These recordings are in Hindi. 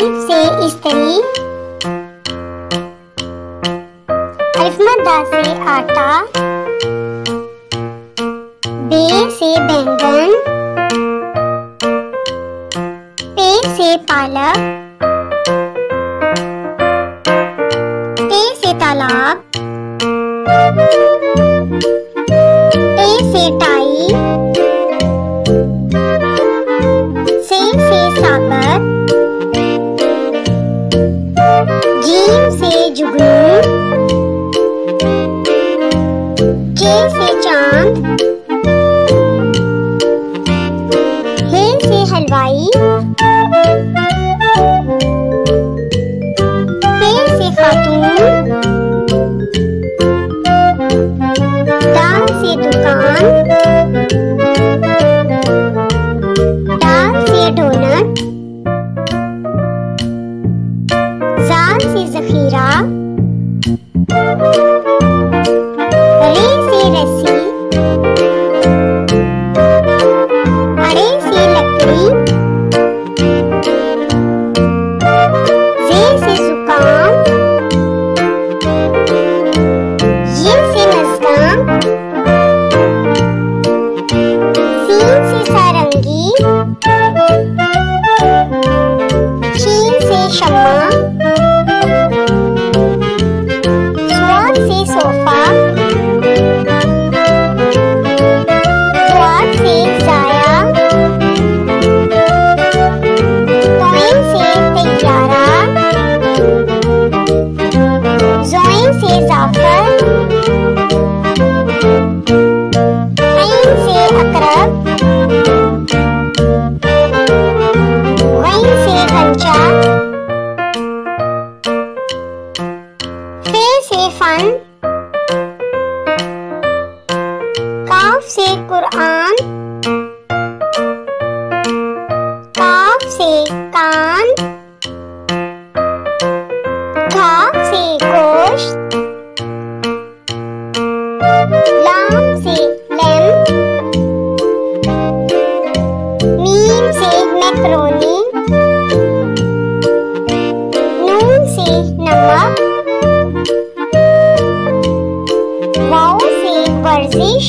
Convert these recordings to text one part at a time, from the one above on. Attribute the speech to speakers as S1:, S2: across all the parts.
S1: अलिफ से स्त्री, अलिफ मद्दा से आटा, बे से बैंगन, पे से पालक, ते से तालाब, टे से टाई, से सागर, जीम से जुगनू, जे से चांद, हे से हलवाई, फे से खातून, दाल से दुकान, दाल से डोनट, जाल से जखीरा, रे से रस्सी, अड़े से लकड़ी, जे से जुकाम, ये से नज़गाम, सीन से सारंगी, शीन से शम्मा, स्वाद से सोफा, स्वाद से जाया, तोइन से तैयारा, ज़ोइन से जाफर, ऐन से अकरब, गैन से गंजा, फे से फन, काफ से कुरान, काफ से कान, घाफ से गोश्त, लाम से लैम्प, मीम से मैक्रोनी, नून से नमक, वाव से वर्जिश,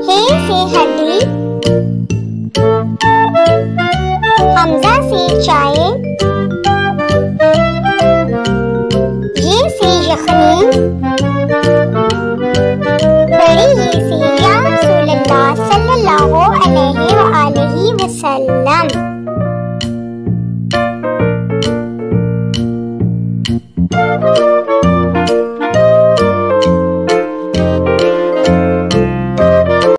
S1: हे से हड्डी, हमजा से चाय, ये से यखनी, बड़ी ये से या रसूलल्लाह सल्लल्लाहु अलैहि वसल्लम।